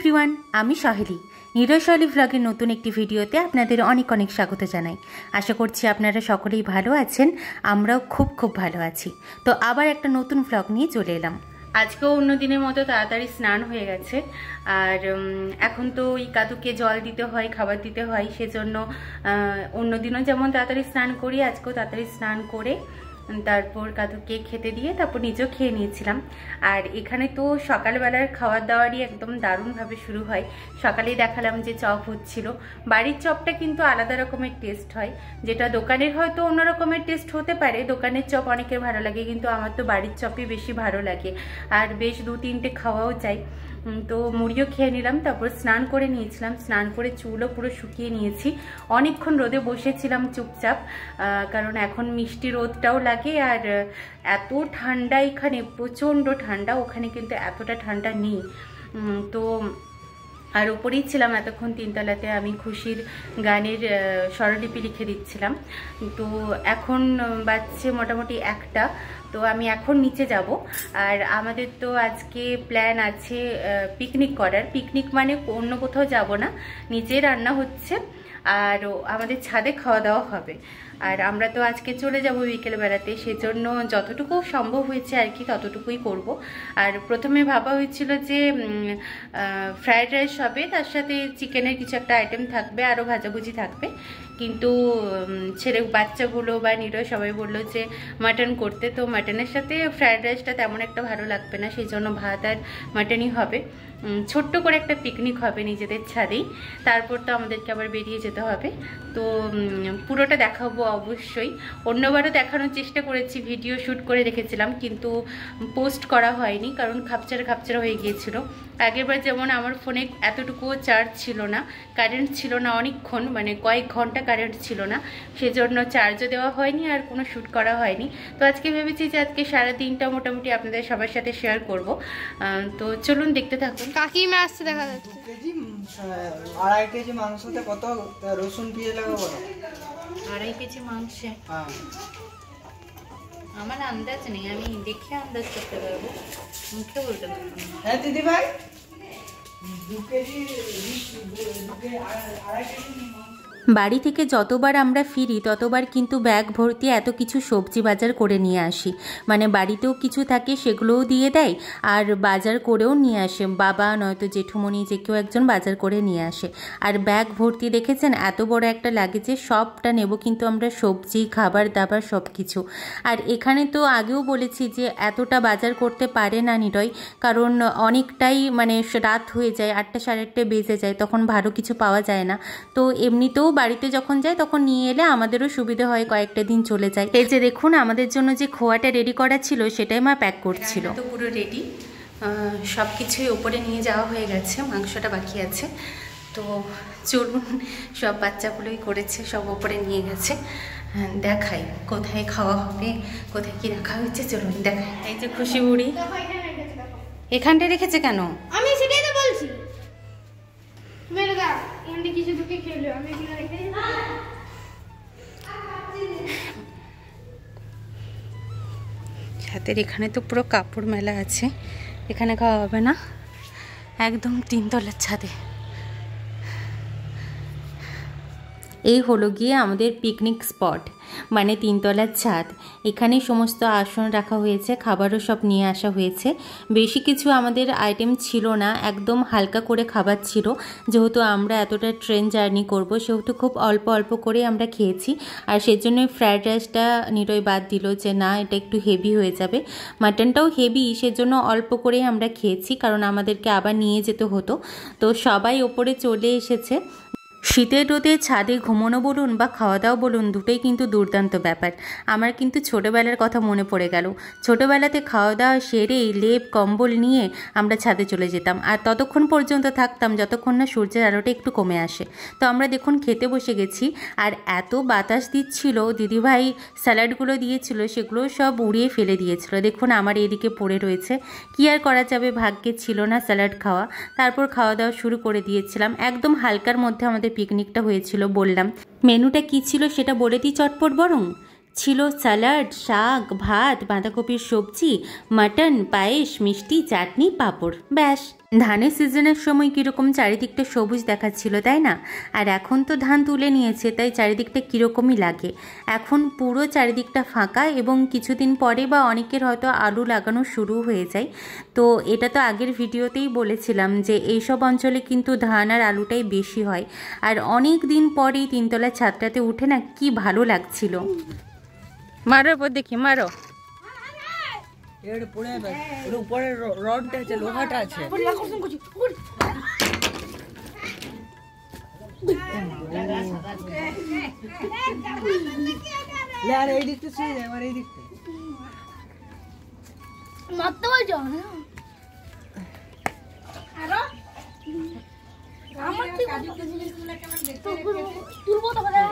Everyone, আমি সহেলি। নিরয় সহেলি ভ্লগের নতুন একটি ভিডিওতে আপনাদের অনেক অনেক স্বাগত জানাই। আশা করছি আপনারা সকলেই ভালো আছেন, আমরাও খুব ভালো আছি। তো আবার একটা নতুন ভ্লগ নিয়ে চলে এলাম। আজকেও অন্য দিনের মতো তাড়াতাড়ি স্নান হয়ে গেছে। আর এখন তো ওই কাতুকে জল দিতে হয়, খাবার দিতে হয়, সেজন্য অন্যদিনও যেমন তাড়াতাড়ি স্নান করি, আজকেও তাড়াতাড়ি স্নান করে তারপর কাতুকে খেতে দিয়ে তারপর নিজেও খেয়ে নিয়েছিলাম। আর এখানে তো সকালবেলার খাওয়ার দাওয়ারই একদম দারুণভাবে শুরু হয়। সকালেই দেখালাম যে চপ হচ্ছিল। বাড়ির চপটা কিন্তু আলাদা রকমের টেস্ট হয়, যেটা দোকানের হয়তো অন্য রকমের টেস্ট হতে পারে। দোকানের চপ অনেকের ভালো লাগে, কিন্তু আমার তো বাড়ির চপই বেশি ভালো লাগে, আর বেশ 2-3টে খাওয়াও চাই। তো মুড়িও খেয়ে নিলাম, তারপর স্নান করে নিয়েছিলাম। স্নান করে চুলও পুরো শুকিয়ে নিয়েছি। অনেকক্ষণ রোদে বসেছিলাম চুপচাপ, কারণ এখন মিষ্টি রোদটাও লাগে, আর এত ঠান্ডা এখানে, প্রচণ্ড ঠান্ডা। ওখানে কিন্তু এতটা ঠান্ডা নেই। তো আর উপরেই ছিলাম এতক্ষণ তিনতলাতে, আমি খুশির গানের স্বরলিপি লিখে দিচ্ছিলাম। তো এখন বাজছে মোটামুটি 1টা। তো আমি এখন নিচে যাব। আর আমাদের তো আজকে প্ল্যান আছে পিকনিক করার। পিকনিক মানে অন্য কোথাও যাব না, নিচেই রান্না হচ্ছে, আর আমাদের ছাদে খাওয়া দাওয়া হবে। আর আমরা তো আজকে চলে যাব বিকেল বেড়াতে, সেজন্য যতটুকু সম্ভব হয়েছে আর কি ততটুকুই করব। আর প্রথমে ভাবা হয়েছিল যে ফ্রায়েড রাইস হবে, তার সাথে চিকেনের কিছু একটা আইটেম থাকবে, আরও ভাজাভুজি থাকবে। কিন্তু বাচ্চাগুলো বা নিরয় সবাই বললো যে মাটন করতে। তো মাটনের সাথে ফ্রায়েড রাইসটা তেমন একটা ভালো লাগবে না, সেই জন্য ভাত আর মাটনই হবে। ছোট্ট করে একটা পিকনিক হবে নিজেদের ছাদেই। তারপর তো আমাদেরকে আবার বেরিয়ে যেতে হবে। তো পুরোটা দেখাবো অবশ্যই। অন্যবারও দেখানোর চেষ্টা করেছি, ভিডিও শ্যুট করে রেখেছিলাম, কিন্তু পোস্ট করা হয়নি, কারণ খাপচারা হয়ে গিয়েছিল। আগেরবার যেমন আমার ফোনে এতটুকুও চার্জ ছিল না, কারেন্ট ছিল না অনেকক্ষণ, মানে কয়েক ঘন্টা কারেন্ট ছিল না, সেজন্য চার্জও দেওয়া হয়নি আর কোনো শ্যুট করা হয়নি। তো আজকে ভেবেছি যে আজকে সারাদিনটা মোটামুটি আপনাদের সবার সাথে শেয়ার করব। তো চলুন দেখতে থাকুন। কাকিমা আসছে দেখা যাচ্ছে। 2.5 কেজি মাংসতে কত রসুন পেঁয়াজ লাগবে বলো? 2.5 কেজি মাংসে আমার আন্দাজ নেই, আমি দেখে আন্দাজ করতে পারবো, মুখে বলতে পারবো না। হ্যাঁ দিদি ভাই, 2 কেজি 2.5 কেজি। বাড়ি থেকে যতবার আমরা ফিরি ততবার কিন্তু ব্যাগ ভর্তি এত কিছু সবজি বাজার করে নিয়ে আসি। মানে বাড়িতেও কিছু থাকে সেগুলোও দিয়ে দেয়, আর বাজার করেও নিয়ে আসে বাবা, নয়তো জেঠুমণি, যে কেউ একজন বাজার করে নিয়ে আসে। আর ব্যাগ ভর্তি দেখেছেন, এত বড় একটা লাগেজে সবটা নেব কিন্তু আমরা, সবজি, খাবার দাবার সব কিছু। আর এখানে তো আগেও বলেছি যে এতটা বাজার করতে পারে না নিরয়, কারণ অনেকটাই মানে রাত হয়ে যায়, 8টা 8:30 বেজে যায়, তখন ভালো কিছু পাওয়া যায় না। তো এমনিতেও বাড়িতে যখন যাই তখন নিয়ে এলে আমাদেরও সুবিধা হয়, কয়েকটা দিন চলে যায়। এই যে দেখুন, আমাদের জন্য যে খোয়াটা রেডি করা ছিল সেটাই মা প্যাক করছিল। তো পুরো রেডি, সব কিছুই ওপরে নিয়ে যাওয়া হয়ে গেছে, মাংসটা বাকি আছে। তো চলুন, সব বাচ্চাগুলোই করেছে, সব ওপরে নিয়ে গেছে। দেখাই কোথায় খাওয়া হবে, কোথায় কি রাখা হয়েছে, চলুন দেখাই। এই যে খুশি বুড়ি এখানটা রেখেছে কেন? আমি সেটাই তো বলছি। মেরে দাও, এমনি কিছু দুকে খেলো, আমি এগুলো রেখে ছাদের এখানে তো পুরো কাপড় মেলা আছে, এখানে খাওয়া হবে না, একদম 3তলার ছাদে। এই হলো গিয়ে আমাদের পিকনিক স্পট, মানে 3তলার ছাদ। এখানে সমস্ত আসন রাখা হয়েছে, খাবারও সব নিয়ে আসা হয়েছে। বেশি কিছু আমাদের আইটেম ছিল না, একদম হালকা করে খাবার ছিল। যেহেতু আমরা এতটা ট্রেন জার্নি করব, সেহেতু খুব অল্প অল্প করে আমরা খেয়েছি। আর সেজন্যই ফ্রায়েড রাইসটা নিরয় বাদ দিল, যে না এটা একটু হেভি হয়ে যাবে। মাটনটাও হেভি, সেজন্য অল্প করেই আমরা খেয়েছি, কারণ আমাদেরকে আবার নিয়ে যেতে হতো। তো সবাই ওপরে চলে এসেছে। শীতের রোদে ছাদে ঘুমোনো বলুন বা খাওয়া দাওয়া বলুন, দুটোই কিন্তু দুর্দান্ত ব্যাপার। আমার কিন্তু ছোটোবেলার কথা মনে পড়ে গেল। ছোটোবেলাতে খাওয়া দাওয়া সেরেই লেপ কম্বল নিয়ে আমরা ছাদে চলে যেতাম, আর ততক্ষণ পর্যন্ত থাকতাম যতক্ষণ না সূর্যের আলোটা একটু কমে আসে। তো আমরা দেখুন খেতে বসে গেছি, আর এত বাতাস দিচ্ছিল, দিদিভাই স্যালাডগুলো দিয়েছিল সেগুলো সব উড়িয়ে ফেলে দিয়েছিল। দেখুন আমার এদিকে পড়ে রয়েছে, কি আর করা যাবে, ভাগ্যে ছিল না স্যালাড খাওয়া। তারপর খাওয়া দাওয়া শুরু করে দিয়েছিলাম, একদম হালকার মধ্যে আমাদের পিকনিকটা হয়েছিল। বললাম মেনুটা কি ছিল সেটা বলে দিই চটপট বরং। ছিল স্যালাড, শাক, ভাত, বাঁধাকপির সবজি, মাটন, পায়েস, মিষ্টি, চাটনি, পাঁপড়। ব্যাস। ধানের সিজনের সময় কীরকম চারিদিকটা সবুজ দেখাচ্ছিল, তাই না? আর এখন তো ধান তুলে নিয়েছে, তাই চারিদিকটা কীরকমই লাগে। এখন পুরো চারিদিকটা ফাঁকা, এবং কিছুদিন পরে বা অনেকের হয়তো আলু লাগানো শুরু হয়ে যায়। তো এটা তো আগের ভিডিওতেই বলেছিলাম যে এইসব অঞ্চলে কিন্তু ধান আর আলুটাই বেশি হয়। আর অনেক দিন পরেই তিনতলার ছাদটাতে উঠে না কি ভালো লাগছিল। মারো উপর দেখি, মারো। এর পড়ে যাবে, ওর উপরে রডটা আছে, লোহাটা আছে। লে আর এই দিকটা শুয়ে যায়, আমার এই দিকটা মারতে বলছো না আরো আমার কি তুলবো তো কথা না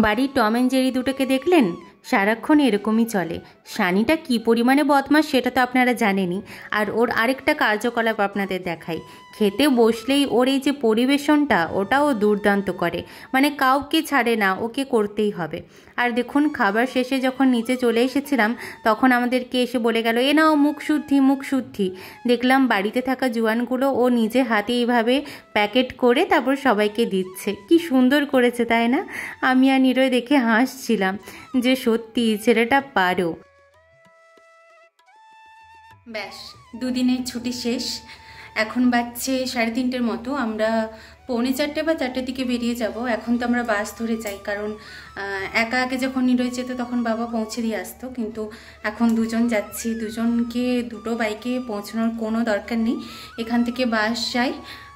বাড়ির টম অ্যান্ড জেরি দুটোকে দেখলেন? সারাক্ষণ এরকমই চলে। শানিটা কি পরিমাণে বদমাস সেটা তো আপনারা জানেনই। আর ওর আরেকটা কার্যকলাপ আপনাদের দেখাই। খেতে বসলেই ওর এই যে পরিবেশনটা, ওটাও দুর্দান্ত করে। মানে কাউকে ছাড়ে না, ওকে করতেই হবে। আর দেখুন, খাবার শেষে যখন নিচে চলে এসেছিলাম তখন আমাদেরকে এসে বলে গেল, এ নাও মুখ শুদ্ধি, মুখ শুদ্ধি। দেখলাম বাড়িতে থাকা জোয়ানগুলো ও নিজে হাতে এইভাবে প্যাকেট করে তারপর সবাইকে দিচ্ছে। কি সুন্দর করেছে, তাই না? আমি আর নিরয় দেখে হাসছিলাম যে সত্যি ছেলেটা পারো। ব্যাস, দুদিনের ছুটি শেষ। এখন বাজছে 3:30 মতো। আমরা 3:45 বা 4টার দিকে বেরিয়ে যাব। এখন তো আমরা বাস ধরে যাই, কারণ একা আগে যখন নিরয় যেত তখন বাবা পৌঁছে দিয়ে আসতো, কিন্তু এখন দুজন যাচ্ছি। দুজনকে দুটো বাইকে পৌঁছানোর কোনো দরকার নেই। এখান থেকে বাস যাই,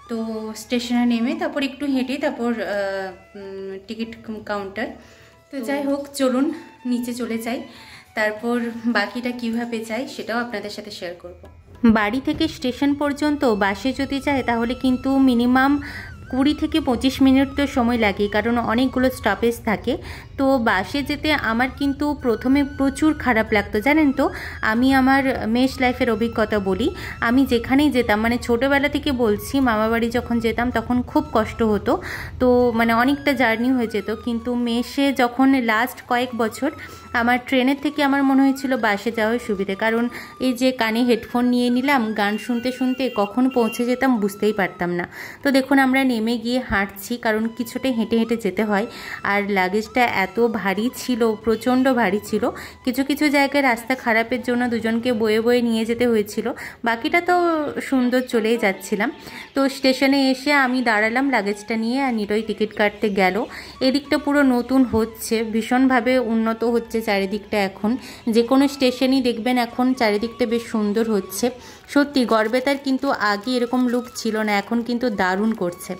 তো স্টেশনে নেমে তারপর একটু হেঁটে তারপর টিকিট কাউন্টার। তো যাই হোক, চলুন নিচে চলে যাই, তারপর বাকিটা কিভাবে যাই সেটাও আপনাদের সাথে শেয়ার করব। বাড়ি থেকে স্টেশন পর্যন্ত বাসে যদি যায় তাহলে কিন্তু মিনিমাম 20 থেকে 25 মিনিট তো সময় লাগে, কারণ অনেকগুলো স্টপেজ থাকে। তো বাসে যেতে আমার কিন্তু প্রথমে প্রচুর খারাপ লাগতো, জানেন তো। আমি আমার মেস লাইফের অভিজ্ঞতা বলি। আমি যেখানেই যেতাম, মানে ছোটোবেলা থেকে বলছি, মামাবাড়ি যখন যেতাম তখন খুব কষ্ট হতো। তো মানে অনেকটা জার্নি হয়ে যেত, কিন্তু মেসে যখন লাস্ট কয়েক বছর আমার ট্রেনের থেকে আমার মনে হয়েছিল বাসে যাওয়াই সুবিধে, কারণ এই যে কানে হেডফোন নিয়ে নিলাম, গান শুনতে শুনতে কখন পৌঁছে যেতাম বুঝতেই পারতাম না। তো দেখুন আমরা নেমে গিয়ে হাঁটছি, কারণ কিছুটা হেঁটে হেঁটে যেতে হয়। আর লাগেজটা এত ভারী ছিল, প্রচণ্ড ভারী ছিল। কিছু কিছু জায়গায় রাস্তা খারাপের জন্য দুজনকে বয়ে বয়ে নিয়ে যেতে হয়েছিল, বাকিটা তো সুন্দর চলেই যাচ্ছিলাম। তো স্টেশনে এসে আমি দাঁড়ালাম লাগেজটা নিয়ে, আর নিরয় টিকিট কাটতে গেল। এদিকটা পুরো নতুন হচ্ছে, ভীষণভাবে উন্নত হচ্ছে চারিদিকটা। এখন যে কোনো স্টেশনই দেখবেন এখন চারিদিকটা বেশ সুন্দর হচ্ছে। সত্যি গড়বেতার কিন্তু আগে এরকম লুক ছিল না, এখন কিন্তু দারুণ করছে।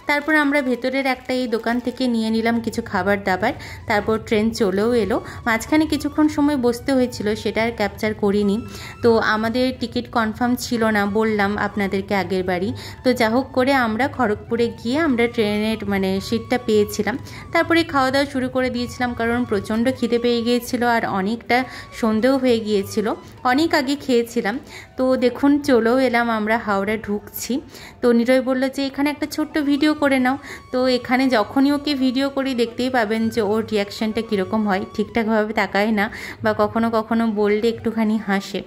তারপর আমরা ভেতরের একটা এই দোকান থেকে নিয়ে নিলাম কিছু খাবার দাবার। তারপর ট্রেন চলেও এলো। মাঝখানে কিছুক্ষণ সময় বসতে হয়েছিল, সেটা আর ক্যাপচার করিনি। তো আমাদের টিকিট কনফার্ম ছিল না, বললাম আপনাদেরকে আগের বাড়ি। তো যা হোক করে আমরা খড়গপুরে গিয়ে আমরা ট্রেনের মানে সিটটা পেয়েছিলাম। তারপরে খাওয়া দাওয়া শুরু করে দিয়েছিলাম, কারণ প্রচণ্ড খিদে পেয়ে গিয়েছিল আর অনেকটা সন্ধেও হয়ে গিয়েছিল, অনেক আগে খেয়েছিলাম। তো দেখুন চলেও এলাম, আমরা হাওড়া ঢুকছি। তো নিরয় বললো যে এখানে একটা ছোট্ট ভিডিও করে নাও। তো এখানে যখনই ওকে ভিডিও করি দেখতেই পাবেন যে ওর রিয়াকশানটা কীরকম হয়, ঠিকঠাকভাবে তাকায় না, বা কখনো কখনো বললে একটুখানি হাসে।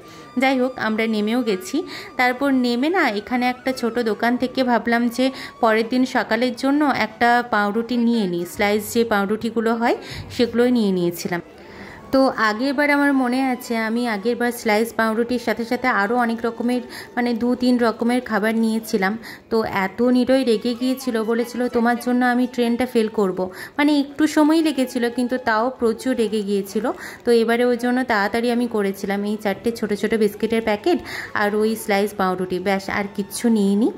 যাই হোক, আমরা নেমেও গেছি। তারপর নেমে না এখানে একটা ছোট দোকান থেকে ভাবলাম যে পরের দিন সকালের জন্য একটা পাউরুটি নিয়ে নিই। স্লাইস যে পাউরুটিগুলো হয় সেগুলোই নিয়ে নিয়েছিলাম। তো আগেরবার আমার মনে আছে, আমি আগেরবার স্লাইস পাউরুটির সাথে সাথে আরও অনেক রকমের মানে 2-3 রকমের খাবার নিয়েছিলাম। তো এত নিরয় রেগে গিয়েছিল, বলেছিল তোমার জন্য আমি ট্রেনটা ফেল করব। মানে একটু সময় লেগেছিল, কিন্তু তাও প্রচুর রেগে গিয়েছিল। তো এবারে ওই জন্য তাড়াতাড়ি আমি করেছিলাম এই 4টে ছোটো ছোটো বিস্কিটের প্যাকেট আর ওই স্লাইস পাউরুটি, ব্যাস আর কিচ্ছু নিইনি।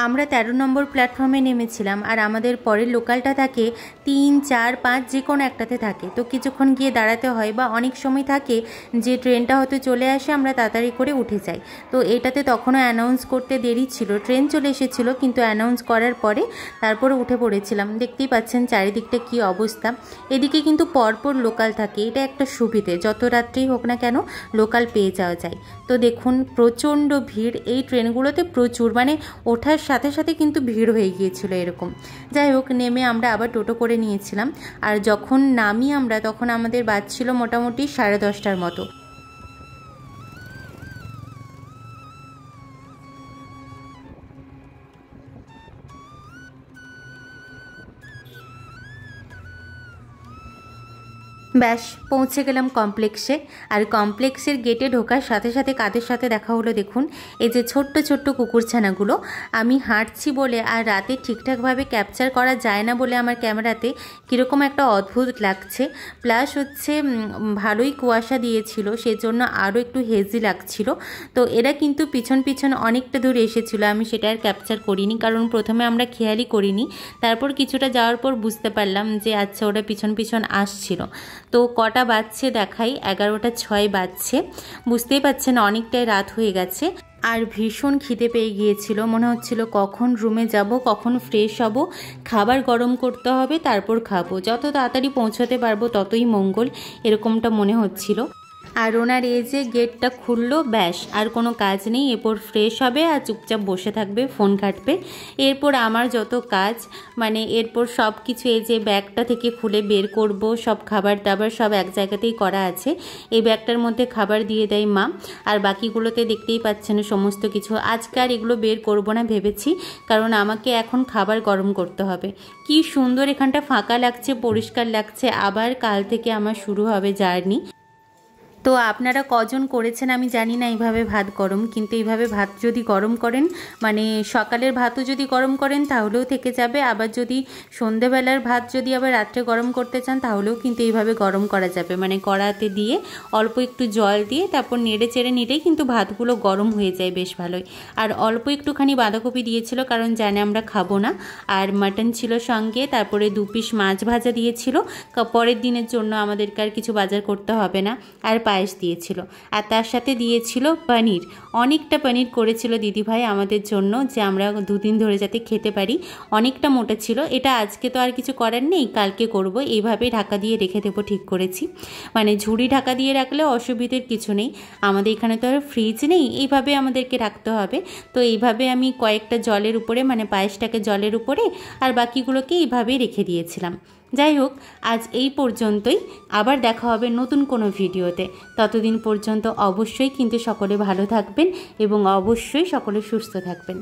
আমরা 13 নম্বর প্ল্যাটফর্মে নেমেছিলাম, আর আমাদের পরের লোকালটা থাকে 3, 4, 5 যে কোনো একটাতে থাকে। তো কিছুক্ষণ গিয়ে দাঁড়াতে হয়, বা অনেক সময় থাকে যে ট্রেনটা হয়তো চলে আসে, আমরা তাড়াতাড়ি করে উঠে যাই। তো এটাতে তখনও অ্যানাউন্স করতে দেরি ছিল, ট্রেন চলে এসেছিলো কিন্তু অ্যানাউন্স করার পরে তারপরে উঠে পড়েছিলাম। দেখতেই পাচ্ছেন চারিদিকটা কী অবস্থা। এদিকে কিন্তু পরপর লোকাল থাকে, এটা একটা সুবিধে, যত রাত্রেই হোক না কেন লোকাল পেয়ে যাওয়া যায়। তো দেখুন প্রচণ্ড ভিড় এই ট্রেনগুলোতে, প্রচুর, মানে ওঠার সাথে সাথে কিন্তু ভিড় হয়ে গিয়েছিল এরকম। যাই হোক, নেমে আমরা আবার টোটো করে নিয়েছিলাম, আর যখন নামি আমরা তখন আমাদের বাজছিল মোটামুটি 10:30টার মতো। ব্যাস পৌঁছে গেলাম কমপ্লেক্সে। আর কমপ্লেক্সের গেটে ঢোকার সাথে সাথে কাদের সাথে দেখা হলো দেখুন, এই যে ছোট্ট ছোট্ট কুকুরছানাগুলো। আমি হাঁটছি বলে আর রাতে ঠিকঠাকভাবে ক্যাপচার করা যায় না বলে আমার ক্যামেরাতে কীরকম একটা অদ্ভুত লাগছে, প্লাস হচ্ছে ভালোই কুয়াশা দিয়েছিল, সেজন্য আরও একটু হেজি লাগছিল। তো এরা কিন্তু পিছন পিছন অনেকটা দূর এসেছিলো, আমি সেটা আর ক্যাপচার করিনি, কারণ প্রথমে আমরা খেয়ালই করিনি। তারপর কিছুটা যাওয়ার পর বুঝতে পারলাম যে আচ্ছা ওরা পিছন পিছন আসছিল। তো কটা বাজছে দেখাই, 11:06 বাজছে। বুঝতেই পারছেন অনেকটাই রাত হয়ে গেছে, আর ভীষণ খিদে পেয়ে গিয়েছিল। মনে হচ্ছিল কখন রুমে যাব, কখন ফ্রেশ হব, খাবার গরম করতে হবে, তারপর খাবো, যত তাড়াতাড়ি পৌঁছাতে পারবো ততই মঙ্গল, এরকমটা মনে হচ্ছিল। আর ওনার এই যে গেটটা খুললো, ব্যাস আর কোনো কাজ নেই, এরপর ফ্রেশ হবে আর চুপচাপ বসে থাকবে, ফোন ঘাঁটবে। এরপর আমার যত কাজ, মানে এরপর সব কিছু এই যে ব্যাগটা থেকে খুলে বের করব, সব খাবার দাবার সব এক জায়গাতেই করা আছে। এই ব্যাগটার মধ্যে খাবার দিয়ে দেয় মা, আর বাকিগুলোতে দেখতেই পাচ্ছেন সমস্ত কিছু। আজকে আর এগুলো বের করব না ভেবেছি, কারণ আমাকে এখন খাবার গরম করতে হবে। কি সুন্দর এখানটা ফাঁকা লাগছে, পরিষ্কার লাগছে। আবার কাল থেকে আমার শুরু হবে জার্নি। তো আপনারা কজন করেছেন আমি জানি না এইভাবে ভাত গরম, কিন্তু এইভাবে ভাত যদি গরম করেন, মানে সকালের ভাতও যদি গরম করেন তাহলেও থেকে যাবে, আবার যদি সন্ধেবেলার ভাত যদি আবার রাত্রে গরম করতে চান তাহলেও কিন্তু এইভাবে গরম করা যাবে। মানে কড়াতে দিয়ে অল্প একটু জল দিয়ে তারপর নেড়ে চেড়ে নিলেই কিন্তু ভাতগুলো গরম হয়ে যায় বেশ ভালোই। আর অল্প একটুখানি বাঁধাকপি দিয়েছিল, কারণ জানে আমরা খাবো না। আর মাটন ছিল সঙ্গে, তারপরে 2 পিস মাছ ভাজা দিয়েছিল, পরের দিনের জন্য আমাদেরকে আর কিছু বাজার করতে হবে না। আর পায়েস দিয়েছিল, আর তার সাথে দিয়েছিল পনির। অনেকটা পনির করেছিল দিদিভাই আমাদের জন্য, যে আমরা 2 দিন ধরে যাতে খেতে পারি। অনেকটা মোটা ছিল এটা। আজকে তো আর কিছু করার নেই, কালকে করব। এইভাবেই ঢাকা দিয়ে রেখে দেবো ঠিক করেছি। মানে ঝুড়ি ঢাকা দিয়ে রাখলে অসুবিধের কিছু নেই, আমাদের এখানে তো আর ফ্রিজ নেই, এইভাবে আমাদেরকে রাখতে হবে। তো এইভাবে আমি কয়েকটা জলের উপরে, মানে পায়েসটাকে জলের উপরে আর বাকিগুলোকে এইভাবেই রেখে দিয়েছিলাম। যাই হোক, আজ এই পর্যন্তই, আবার দেখা হবে নতুন কোনো ভিডিওতে। ততদিন পর্যন্ত অবশ্যই কিন্তু সকলে ভালো থাকবেন এবং অবশ্যই সকলে সুস্থ থাকবেন।